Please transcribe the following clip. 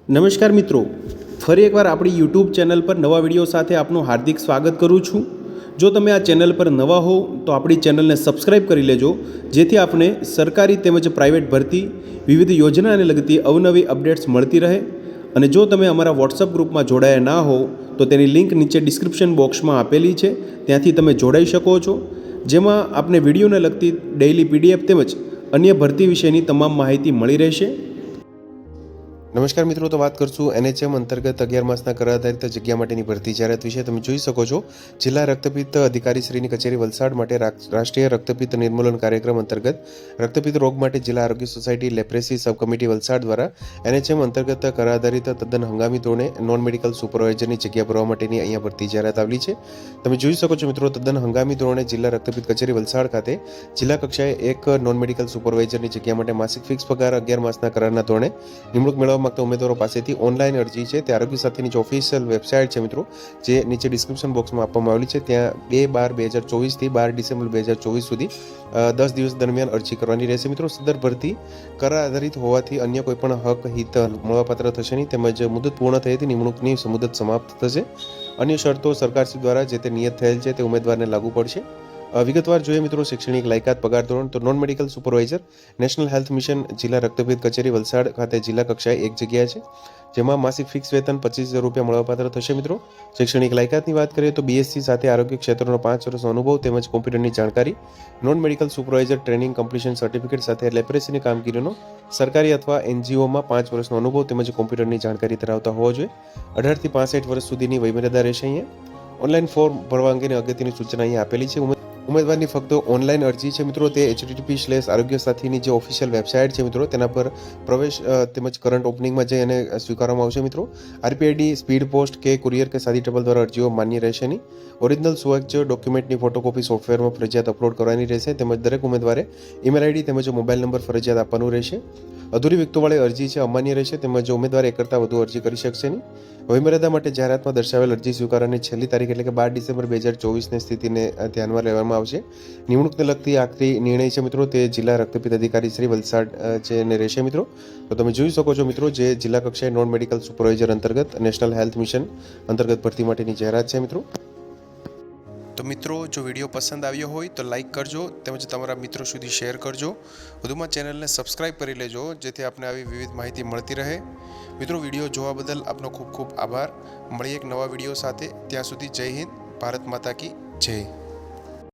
નમસ્કાર મિત્રો, ફરી એકવાર આપણી યુટ્યુબ ચેનલ પર નવા વિડીયો સાથે આપનું હાર્દિક સ્વાગત કરું છું। જો તમે આ ચેનલ પર નવા હો તો આપણી ચેનલને સબસ્ક્રાઈબ કરી લેજો, જેથી આપને સરકારી તેમજ પ્રાઇવેટ ભરતી વિવિધ યોજનાને લગતી અવનવી અપડેટ્સ મળતી રહે। અને જો તમે અમારા વોટ્સઅપ ગ્રુપમાં જોડાયા ના હો તો તેની લિંક નીચે ડિસ્ક્રિપ્શન બોક્સમાં આપેલી છે, ત્યાંથી તમે જોડાઈ શકો છો, જેમાં આપને વિડીયોને લગતી ડેઇલી પીડીએફ તેમજ અન્ય ભરતી વિશેની તમામ માહિતી મળી રહેશે। નમસ્કાર મિત્રો, તો વાત કરશું એનએચએમ અંતર્ગત 11 માસના કર આધારિત જગ્યા માટેની ભરતી જાહેરાત વિશે। તમે જોઈ શકો છો, જિલ્લા રક્તપિત્ત અધિકારી શ્રીની કચેરી વલસાડ માટે રાષ્ટ્રીય રક્તપિત્ત નિર્મૂલન કાર્યક્રમ અંતર્ગત રક્તપિત્ત રોગ માટે જિલ્લા આરોગ્ય સોસાયટી લેપ્રેસી સબ કમિટી વલસાડ દ્વારા એનએચએમ અંતર્ગત કર આધારિત તદ્દન હંગામી ધોરણે નોન મેડિકલ સુપરવાઇઝરની જગ્યા ભરવા માટેની અહીંયા ભરતી જાહેરાત આવેલી છે। તમે જોઈ શકો છો મિત્રો, તદ્દન હંગામી ધોરણે જિલ્લા રક્તપિત્ત કચેરી વલસાડ ખાતે જિલ્લા કક્ષાએ એક નોન મેડિકલ સુપરવાઇઝરની જગ્યા માટે માસિક ફિક્સ પગાર 11 માસના કરારના ધોરણે નિમણૂક મેળવવા માંગતા ઉમેદવારો પાસેથી ઓનલાઈન અરજી છે તે આરોગ્ય સાથેની જે ઓફિશિયલ વેબસાઇટ છે મિત્રો, જે નીચે ડિસ્ક્રિપ્શન બોક્સમાં આપવામાં આવેલી છે, ત્યાં 2/12/2024 થી 12 ડિસેમ્બર 2024 સુધી 10 દિવસ દરમિયાન અરજી કરવાની રહેશે મિત્રો। સદર ભરતી કર આધારિત હોવાથી અન્ય કોઈ પણ હક હિત મળવાપાત્ર થશે નહીં, તેમજ મુદત પૂર્ણ થયેથી નિમણૂકની મુદત સમાપ્ત થશે। અન્ય શરતો સરકારશ્રી દ્વારા જે તે નિયત થયેલ છે તે ઉમેદવારને લાગુ પડશે। વિગતવાર જોઈએ મિત્રો, શૈક્ષણિક લાયકાત પગાર ધોરણ તો non medical supervisor national health mission જિલ્લા રક્તપિત્ત કચેરી વલસાડ ખાતે જિલ્લા કક્ષાએ એક જગ્યા છે, જેમાં માસિક ફિક્સ વેતન 25,000 રૂપિયા મળવાપાત્ર થશે મિત્રો। શૈક્ષણિક લાયકાતની વાત કરીએ તો બીએસસી સાથે આરોગ્ય ક્ષેત્રનો 5 વર્ષનો અનુભવ તેમજ કોમ્પ્યુટરની જાણકારી, non medical supervisor training completion certificate સાથે લેપ્રેસીની કામગીરીનો સરકારી અથવા એનજીઓમાં 5 વર્ષનો અનુભવ તેમજ કોમ્પ્યુટરની જાણકારી ધરાવતા હોવો જોઈએ। 18 થી 65 વર્ષ સુધીની વયમર્યાદા રહેશે। અહીંયા ઓનલાઈન ફોર્મ ભરવા અંગેની અગત્યની સૂચના અહીંયા આપેલી છે। ઉમેદવારની ફક્ત ઓનલાઈન અરજી છે મિત્રો, તે http:/આરોગ્ય સાથીની જે ઓફિશિયલ વેબસાઇટ છે મિત્રો, તેના પર પ્રવેશ તેમજ કરંટ ઓપનિંગમાં જઈ અને સ્વીકારવામાં આવશે મિત્રો। આરપીઆઈડી, સ્પીડ પોસ્ટ કે કુરિયર કે સાદી ટપાલ દ્વારા અરજીઓ માન્ય રહેશે નહીં। ઓરિજિનલ સુવાચ્ય ડોક્યુમેન્ટની ફોટોકોપી સોફ્ટવેરમાં ફરજિયાત અપલોડ કરવાની રહેશે, તેમજ દરેક ઉમેદવારે ઈમેલ આઈડી તેમજ મોબાઈલ નંબર ફરજિયાત આપવાનું રહેશે। અધૂરી વિગતોવાળી અરજી છે અમાન્ય રહેશે, તેમજ ઉમેદવાર એક કરતાં વધુ અરજી કરી શકશે નહીં। વયમર્યાદા માટે જાહેરાતમાં દર્શાવેલ અરજી સ્વીકારવાની છેલ્લી તારીખ એટલે કે 12 ડિસેમ્બર 2024ની સ્થિતિને ધ્યાનમાં લેવામાં આવશે। નિમણૂકને લગતી આખરી નિર્ણય છે મિત્રો, તે જિલ્લા રક્તપિત્ત અધિકારી શ્રી વલસાડ ને રહેશે મિત્રો। તો તમે જોઈ શકો છો મિત્રો, જે જિલ્લા કક્ષાએ નોન મેડિકલ સુપરવાઇઝર અંતર્ગત નેશનલ હેલ્થ મિશન અંતર્ગત ભરતી માટેની જાહેરાત છે મિત્રો। તો મિત્રો, જો વિડીયો પસંદ આવ્યો હોય તો લાઇક કરજો, તેમજ તમારા મિત્રો સુધી શેર કરજો। વધુમાં ચેનલને સબસ્ક્રાઈબ કરી લેજો, જેથી આપને આવી વિવિધ માહિતી મળતી રહે। મિત્રો, વિડીયો જોવા બદલ આપનો ખૂબ ખૂબ આભાર। મળીએ એક નવા વિડીયો સાથે, ત્યાં સુધી જય હિન્દ, ભારત માતા કી જય।